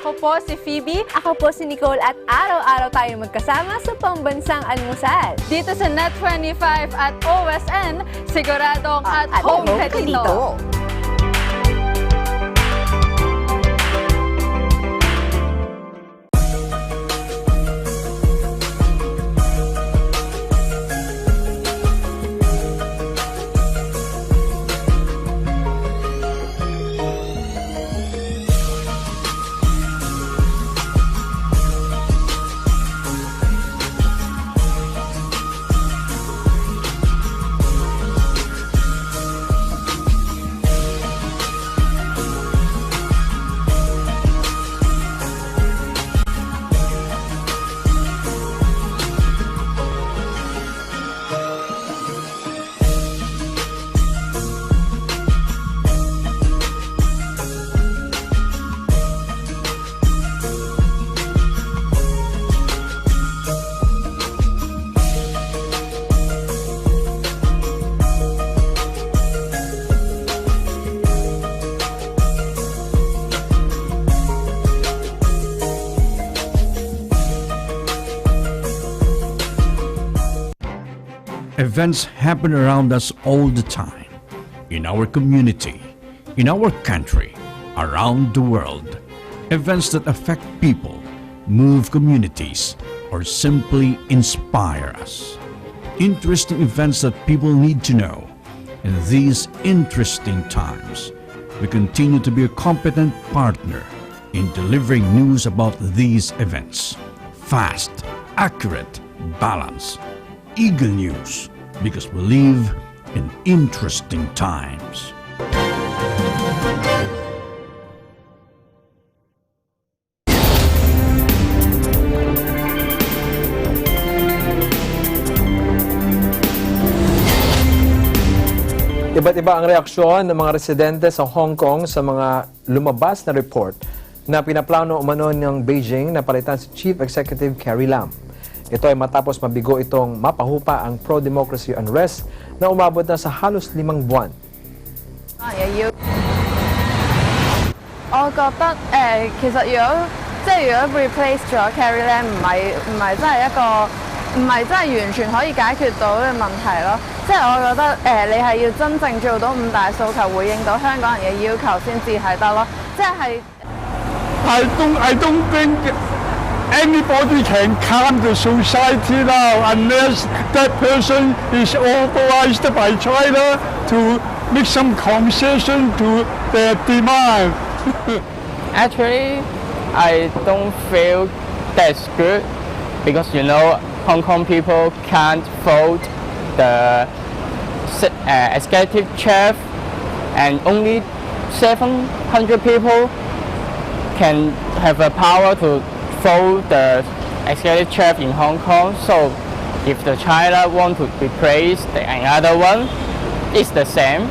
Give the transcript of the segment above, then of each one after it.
Ako po si Phoebe. Ako po si Nicole at araw-araw tayong magkasama sa pambansang almusal. Dito sa Net25 at OSN, siguradong at home ka dito. Events happen around us all the time, in our community, in our country, around the world. Events that affect people, move communities, or simply inspire us. Interesting events that people need to know. In these interesting times, we continue to be a competent partner in delivering news about these events. Fast, accurate, balanced, eagle news, because we live in interesting times. Iba't iba ang reaksyon ng mga residente sa Hong Kong sa mga lumabas na report na pinaplano umano ng Beijing na palitan si Chief Executive Carrie Lam. Ito ay matapos mabigo itong mapahupa ang pro-democracy unrest na umabot na sa halos 5 buwan. 我覺得其實如果 replace 咗 Carrie Lam 唔係真係完全可以解決到嘅問題咯。即係我覺得你係要真正做到5大訴求，回應到香港人嘅要求先至係得咯。即係 I don't think anybody can calm the society now unless that person is authorized by China to make some concession to their demand. Actually, I don't feel that's good because Hong Kong people can't vote the executive chair, and only 700 people can have a power to vote the executive chair in Hong Kong. So if the China want to replace another one, it's the same.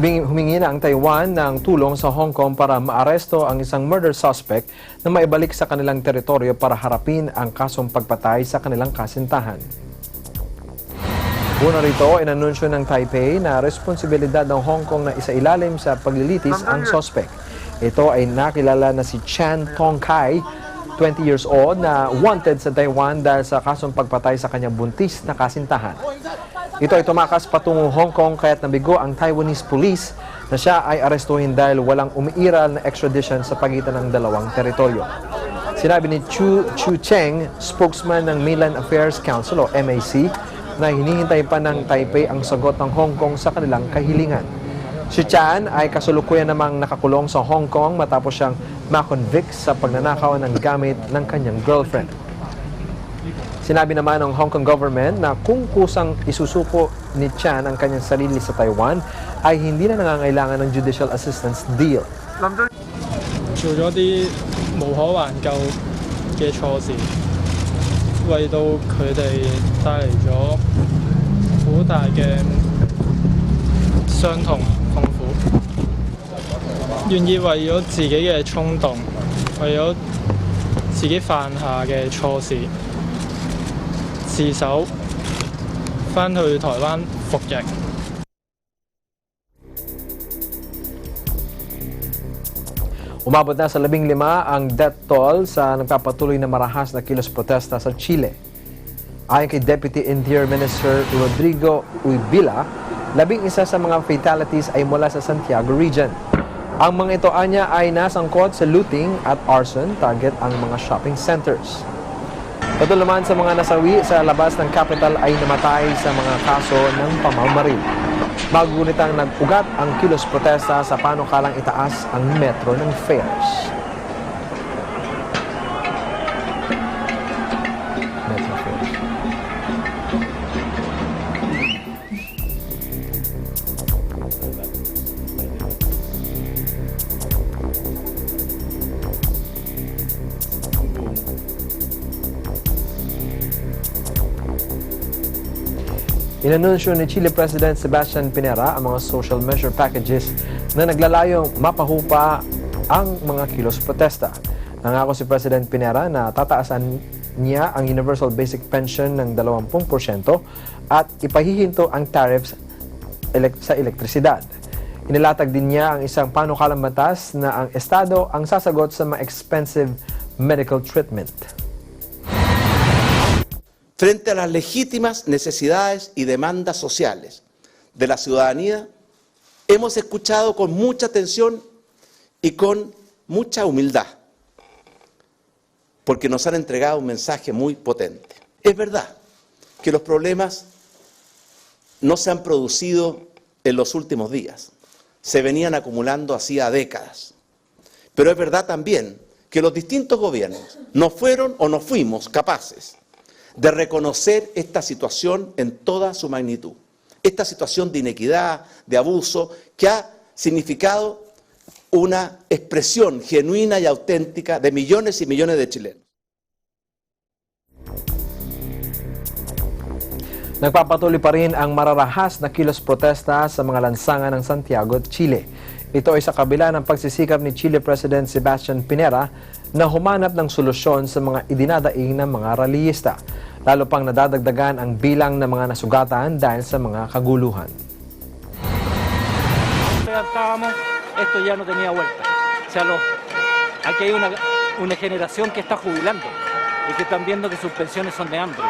Humingi na ang Taiwan ng tulong sa Hong Kong para maaresto ang isang murder suspect na maibalik sa kanilang teritoryo para harapin ang kasong pagpatay sa kanilang kasintahan. Una rito, inanunsyo ng Taipei na responsibilidad ng Hong Kong na isailalim sa paglilitis ang suspect. Ito ay nakilala na si Chan Tong-kai, 20 years old, na wanted sa Taiwan dahil sa kasong pagpatay sa kanyang buntis na kasintahan. Ito ay tumakas patungong Hong Kong kaya't nabigo ang Taiwanese police na siya ay arestuhin dahil walang umiiral na extradition sa pagitan ng dalawang teritoryo. Sinabi ni Chu Cheng, spokesman ng Mainland Affairs Council o MAC, na hinihintay pa ng Taipei ang sagot ng Hong Kong sa kanilang kahilingan. Si Chan ay kasulukuyan namang nakakulong sa Hong Kong matapos siyang makonvict sa pagnanakaw ng gamit ng kanyang girlfriend. Sinabi naman ng Hong Kong government na kung kusang isusuko ni Chan ang kanyang sarili sa Taiwan, ay hindi na nangangailangan ng judicial assistance deal. 做咗啲無可挽救嘅錯事，為到佢哋帶嚟咗好大嘅傷痛痛苦，願意為咗自己嘅衝動，為咗自己犯下嘅錯事，自首返去台灣服刑。Umabot na sa 15 ang death toll sa nagpapatuloy na marahas na kilos protesta sa Chile. Ayon kay Deputy Interior Minister Rodrigo Uybila, 11 sa mga fatalities ay mula sa Santiago region. Ang mga ito anya ay nasangkot sa looting at arson, target ang mga shopping centers. Patul naman sa mga nasawi sa labas ng capital ay namatay sa mga kaso ng pamamaril. Magugunit ang nag-ugat ang kilos protesta sa panukalang itaas ang metro ng fares. Metro fares. Inanunsyo ni Chile President Sebastian Pinera ang mga social measure packages na naglalayong mapahupa ang mga kilos protesta. Nangako si President Pinera na tataasan niya ang Universal Basic Pension ng 20% at ipahihinto ang tariffs sa elektrisidad. Inilatag din niya ang isang panukalang batas na ang Estado ang sasagot sa mga expensive medical treatment. Frente a las legítimas necesidades y demandas sociales de la ciudadanía, hemos escuchado con mucha atención y con mucha humildad, porque nos han entregado un mensaje muy potente. Es verdad que los problemas no se han producido en los últimos días, se venían acumulando hacía décadas, pero es verdad también que los distintos gobiernos no fueron o no fuimos capaces de reconocer esta situación en toda su magnitud, esta situación de inequidad, de abuso, que ha significado una expresión genuina y auténtica de millones y millones de chilenos. Nagpapatuloy pa rin ang mararahas na kilos protesta sa mga lansangan ng Santiago, Chile. Ito ay sa kabila ng pagsisikap ni Chile President Sebastian Pinera na humanap ng solusyon sa mga idinadaing ng mga rallyista. Lalo pang nadadagdagan ang bilang ng mga nasugatan dahil sa mga kaguluhan. Esto ya no tenía vuelta. O sea, aquí hay una generación que está jubilando y que están viendo que sus pensiones son de hambre.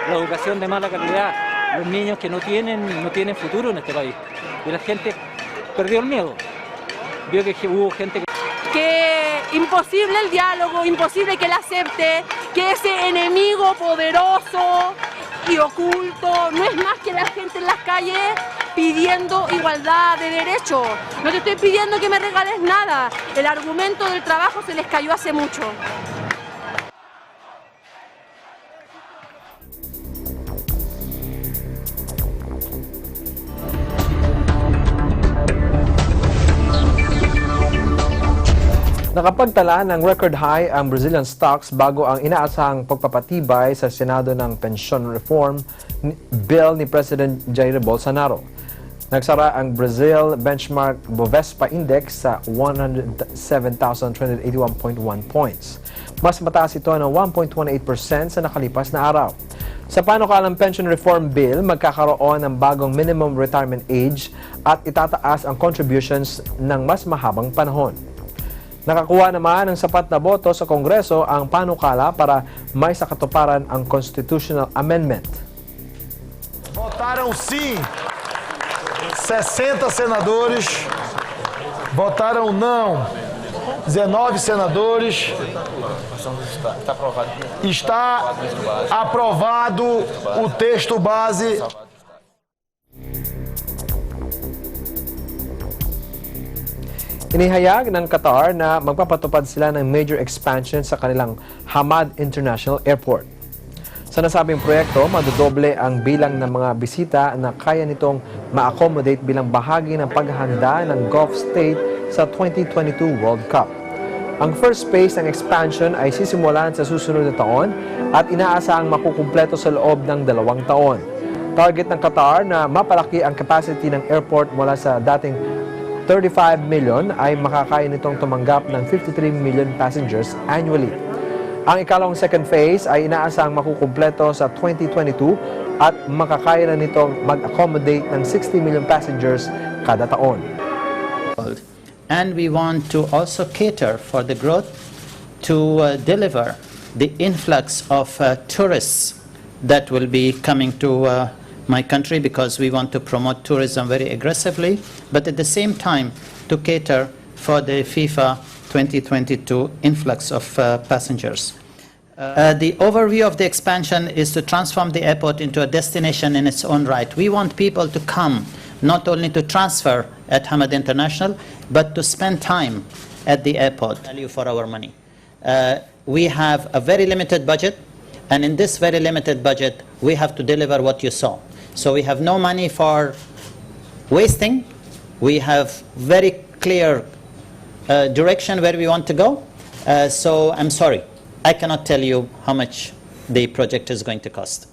La educación de mala calidad, los niños que no tienen futuro en este país. Y la gente perdió el miedo. Vio que hubo gente que imposible el diálogo, imposible que él acepte que ese enemigo poderoso y oculto no es más que la gente en las calles pidiendo igualdad de derechos. No te estoy pidiendo que me regales nada, el argumento del trabajo se les cayó hace mucho. Nakapagtala ng record high ang Brazilian stocks bago ang inaasahang pagpapatibay sa Senado ng Pension Reform Bill ni President Jair Bolsonaro. Nagsara ang Brazil benchmark Bovespa Index sa 107,381.1 points. Mas mataas ito ng 1.28% sa nakalipas na araw. Sa panukalang Pension Reform Bill, magkakaroon ng bagong minimum retirement age at itataas ang contributions ng mas mahabang panahon. Nakakuha naman ng sapat na boto sa Kongreso ang panukala para may sakatuparan ang constitutional amendment. Votaram sim 60 senadores, votaram não 19 senadores. Está aprovado o texto base. Inihayag ng Qatar na magpapatupad sila ng major expansion sa kanilang Hamad International Airport. Sa nasabing proyekto, madodoble ang bilang ng mga bisita na kaya nitong ma-accommodate bilang bahagi ng paghahanda ng Gulf State sa 2022 World Cup. Ang first phase ng expansion ay sisimulan sa susunod na taon at inaasahang makukumpleto sa loob ng 2 taon. Target ng Qatar na mapalaki ang capacity ng airport mula sa dating 35 million ay makakaya nitong tumanggap ng 53 million passengers annually. Ang ikalawang second phase ay inaasahang makukumpleto sa 2022 at makakaya na nitong mag-accommodate ng 60 million passengers kada taon. and we want to also cater for the growth to deliver the influx of tourists that will be coming to my country, because we want to promote tourism very aggressively, but at the same time to cater for the FIFA 2022 influx of passengers. The overview of the expansion is to transform the airport into a destination in its own right. We want people to come, not only to transfer at Hamad International, but to spend time at the airport. Value for our money. We have a very limited budget, and in this very limited budget, we have to deliver what you saw. So we have no money for wasting. We have very clear direction where we want to go. So I'm sorry, I cannot tell you how much the project is going to cost.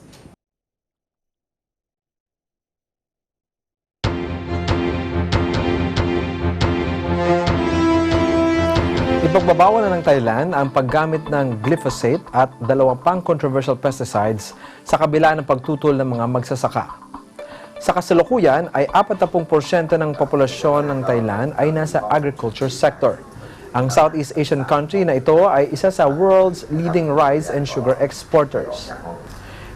Ipagbabawal na ng Thailand ang paggamit ng glyphosate at dalawang pang controversial pesticides sa kabila ng pagtutol ng mga magsasaka. Sa kasalukuyan ay 40% ng populasyon ng Thailand ay nasa agriculture sector. Ang Southeast Asian country na ito ay isa sa world's leading rice and sugar exporters.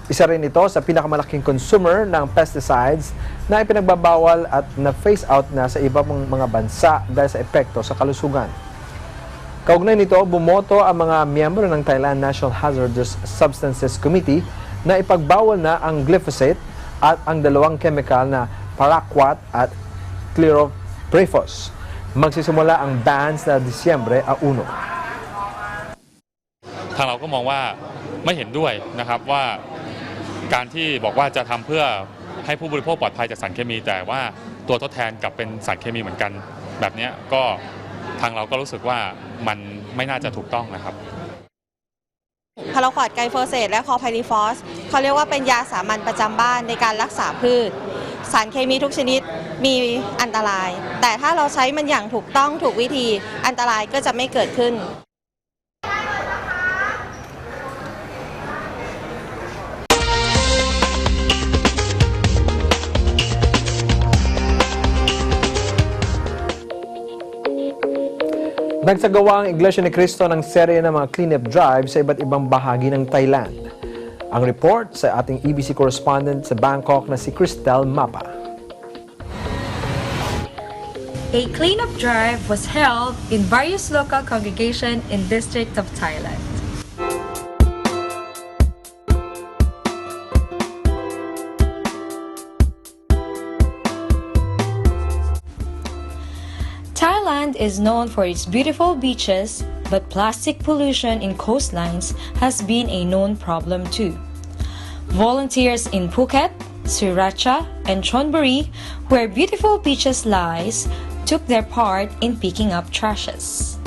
Isa rin ito sa pinakamalaking consumer ng pesticides na ipinagbabawal at na-phase out na sa iba pang mga bansa dahil sa epekto sa kalusugan. Kaugnay nito, bumoto ang mga miyembro ng Thailand National Hazardous Substances Committee na ipagbawal na ang glyphosate at ang dalawang chemical na paraquat at chloroprifos. Magsisimula ang bans na Disyembre 1. ทางเราก็มองว่าไม่เห็นด้วยนะครับว่าการที่บอกว่าจะทำเพื่อให้ผู้บริโภคปลอดภัยจากสารเคมีแต่ว่าตัวทดแทนกลับเป็นสารเคมีเหมือนกันแบบนี้ก็ทางเราก็รู้สึกว่ามันไม่น่าจะถูกต้องนะครับ พาราควอดไกลโฟเสตและคอไพลิฟอสเขาเรียกว่าเป็นยาสามัญประจำบ้านในการรักษาพืชสารเคมีทุกชนิดมีอันตรายแต่ถ้าเราใช้มันอย่างถูกต้องถูกวิธีอันตรายก็จะไม่เกิดขึ้น Nagsagawa ang Iglesia ni Cristo ng serye ng mga cleanup drive sa iba't ibang bahagi ng Thailand. Ang report sa ating EBC correspondent sa Bangkok na si Cristel Mapa. A cleanup drive was held in various local congregations in districts of Thailand. Thailand is known for its beautiful beaches, but plastic pollution in coastlines has been a known problem too. Volunteers in Phuket, Sriracha, and Chonburi, where beautiful beaches lies, took their part in picking up trashes.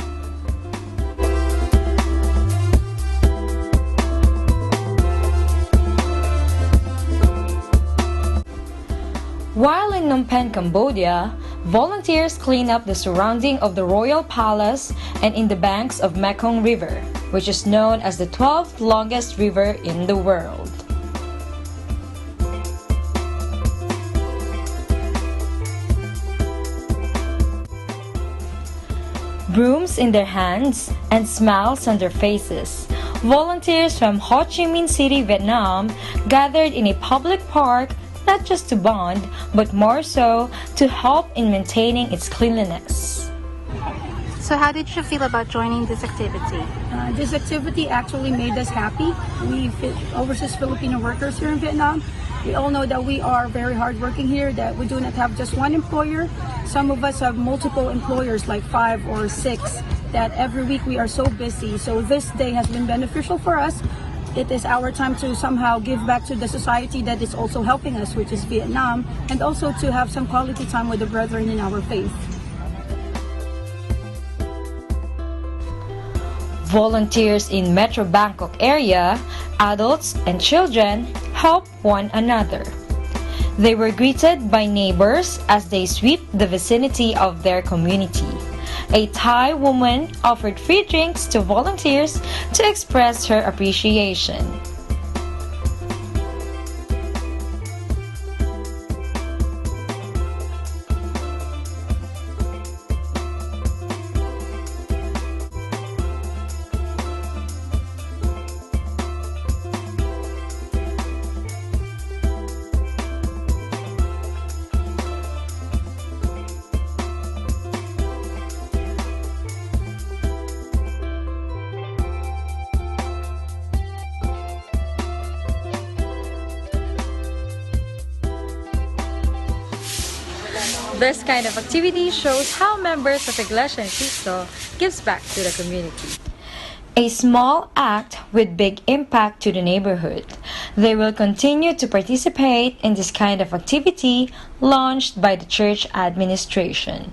While in Phnom Penh, Cambodia, volunteers clean up the surrounding of the royal palace and in the banks of Mekong River, which is known as the 12th longest river in the world. Brooms in their hands and smiles on their faces, volunteers from Ho Chi Minh City, Vietnam, gathered in a public park not just to bond, but more so to help in maintaining its cleanliness. So how did you feel about joining this activity? This activity actually made us happy. We overseas Filipino workers here in Vietnam. We all know that we are very hardworking here, that we do not have just one employer. Some of us have multiple employers, like 5 or 6, that every week we are so busy. So this day has been beneficial for us. It is our time to somehow give back to the society that is also helping us, which is Vietnam, and also to have some quality time with the brethren in our faith. Volunteers in Metro Bangkok area, adults and children help one another. They were greeted by neighbors as they sweep the vicinity of their community. A Thai woman offered free drinks to volunteers to express her appreciation. This kind of activity shows how members of Iglesia Ni Cristo gives back to the community. A small act with big impact to the neighborhood. They will continue to participate in this kind of activity launched by the church administration.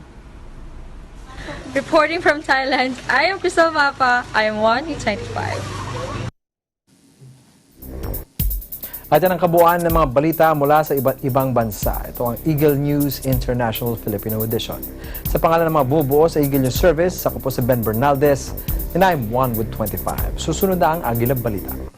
Reporting from Thailand, I am Crystal Mapa. I am 1U25. At yan ang kabuuan ng mga balita mula sa iba't ibang bansa. Ito ang Eagle News International Filipino Edition. Sa pangalan ng mga bubuo sa Eagle News Service, ako po si Ben Bernaldez, and I'm 1 with 25. Susunod na ang Agila Balita.